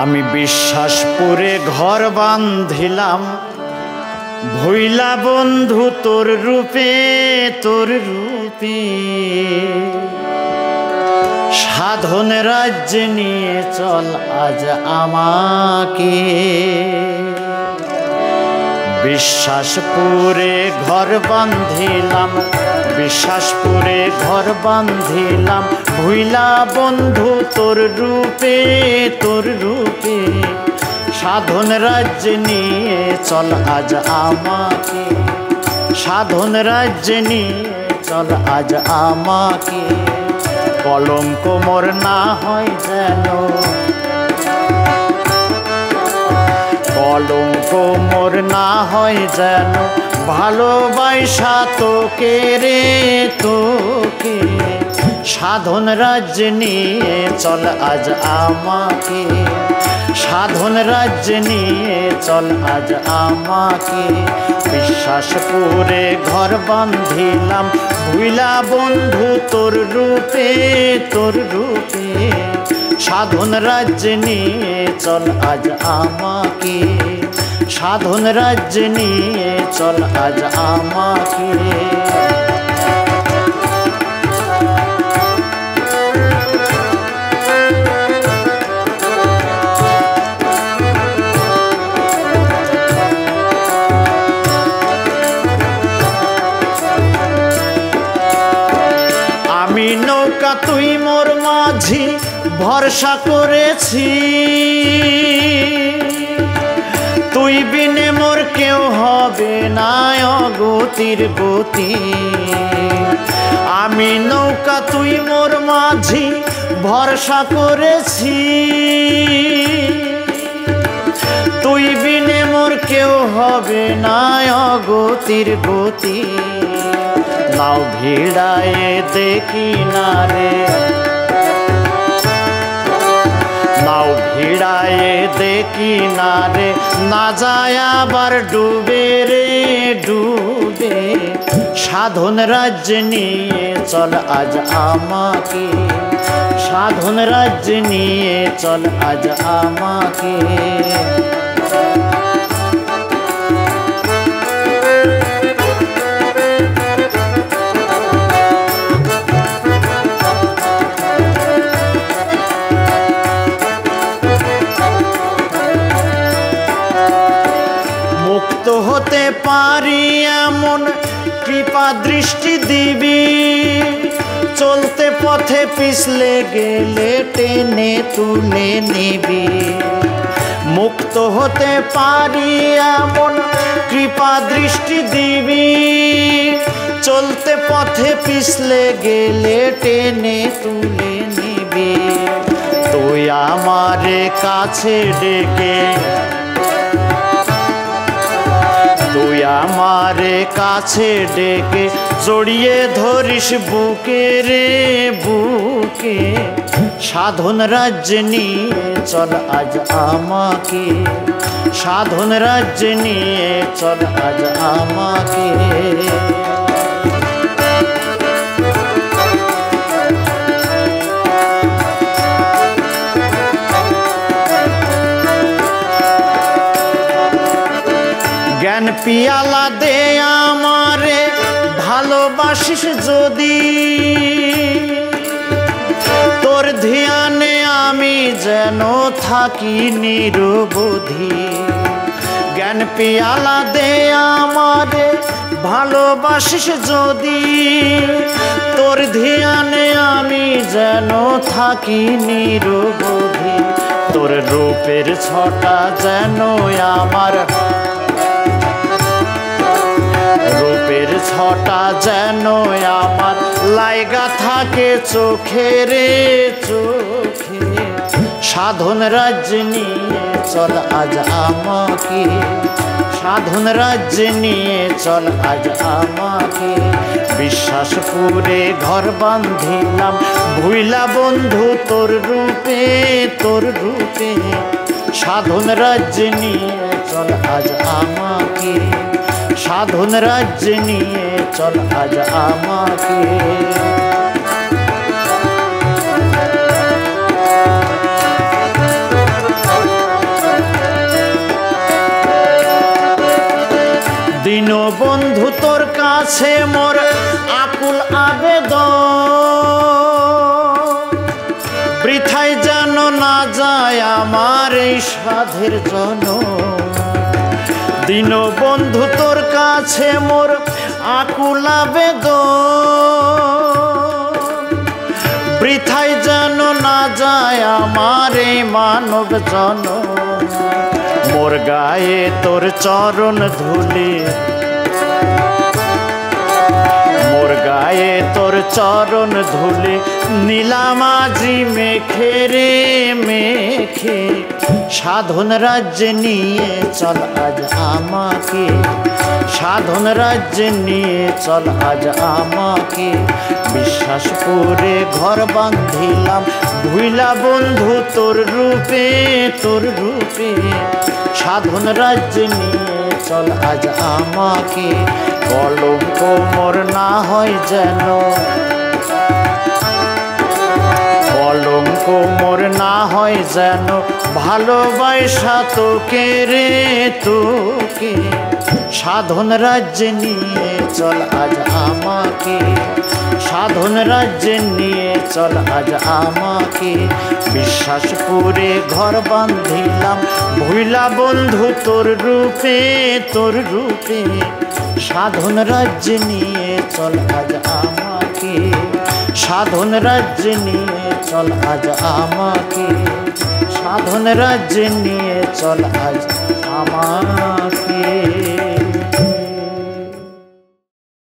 আমি বিশ্বাসপুরে ঘর বাঁধিলাম, ভইলা বন্ধু তোর রূপে সাধন রাজ্য নিয়ে চল আজ আমাকে। বিশ্বাসপুরে ঘর বাঁধিলাম, বিশ্বাসপুরে ঘর বাঁধিলাম, ভুইলা বন্ধু তোর রূপে সাধন রাজ্য নিয়ে চল আজ আমাকে। সাধন রাজ্য নিয়ে চল আজ আমাকে। কলঙ্ক মোর না হয় যেন, কলঙ্ক মোর না হয় যেন, ভালোবাসা তোকে রে তোকে। সাধন রাজ্য নিয়ে চল আজ আমাকে। সাধন রাজ্য নিয়ে চল আজ আমাকে। বিশ্বাসপুরে ঘর বাঁধিলাম, ভুইলা বন্ধু তোর রূপে সাধন রাজ্য নিয়ে চল আজ আমাকে। সাধন রাজ্য নিয়ে চল আজ আমাকে। আমি নৌকা তুই মোর মাঝি, ভরসা করেছি তুই বিনে মোর কেউ হবে না অগতির গতি। আমি নৌকা তুই মোর মাঝি, ভরসা করেছি তুই বিনে মোর কেউ হবে না অগতির গতি। নাও ভিড়ায়ে দেখি না রে, নাও ভিড়ায়ে দেখি না রে, না যায় আবার ডুবে রে ডুবে। সাধন রাজ্য নিয়ে চল আজ আমাকে। সাধন রাজ্য নিয়ে চল আজ আমাকে। মুক্ত হতে পারি এমন কৃপা দৃষ্টি দিবি, চলতে পথে পিছলে গেলে টেনে তুলে নিবি। মুক্ত হতে পারি এমন কৃপা দৃষ্টি দিবি, চলতে পথে পিছলে গেলে টেনে তুলে নিবি। তুই আমারে কাছে ডেকে, তুই আমারে কাছে ডেকে জড়িয়ে ধরিস বুকে রে বুকে। সাধন রাজ্য নিয়ে চল আজ আমাকে। সাধন রাজ্য নিয়ে চল আজ আমাকে। জ্ঞান পিয়ালা দে আমারে, ভালোবাসিস যদি তোর ধ্যানে আমি যেন থাকি নিরবধি। জ্ঞান পিয়ালা দে আমারে, ভালোবাসিস যদি তোর ধ্যানে আমি যেন থাকি নিরবধি। তোর রূপের ছটা যেন আমার, রূপের ছটা যেন আমার লাইগা থাকে চোখে রে চোখে। সাধন রাজ্য নিয়ে চল আজ আমাকে। সাধন রাজ্য নিয়ে চল আজ আমাকে। বিশ্বাসপুরে ঘর বাঁধিলাম, ভুইলা বন্ধু তোর রূপে সাধন রাজ্য নিয়ে চল আজ আমাকে। সাধন রাজ্য নিয়ে চল আজ আমাকে। দীনবন্ধু তোর কাছে মোর আকুল আবেদন, বৃথায় যেন না যায় আমার এই সাধের জনম। দীনবন্ধু তোর কাছে মোর আকুল আবেদন, বৃথায় যেন না যায় আমার এই মানব জনম। মোর গায়ে তোর চরণ ধুলি, মোর গায়ে তোর চরণ ধুলি নীলাম আজি মেখে রে মেখে। সাধন রাজ্যে নিয়ে চল আজ আমাকে, সাধন রাজ্যে নিয়ে চল আজ আমাকে। বিশ্বাস করে ঘর বাঁধিলাম ভুইলা বন্ধু তোর রূপে, তোর রূপে। সাধন রাজ্যে নিয়ে চল আজ আমাকে। কলঙ্ক মোর না হয় যেন, কলঙ্ক মোর না হয় যেন, ভালোবাসা তোকে রে তোকে। সাধন রাজ্যে নিয়ে চল আজ আমাকে, সাধন রাজ্যে নিয়ে চল আজ আমাকে। বিশ্বাস করে ঘর বাঁধিলাম ভুইলা বন্ধু তোর রূপে, তোর রূপে। সাধন রাজ্যে নিয়ে চল আজ আমাকে, সাধন রাজ্যে নিয়ে চল আজ আমাকে। সাধন রাজ্যে নিয়ে চল আজ আমাকে।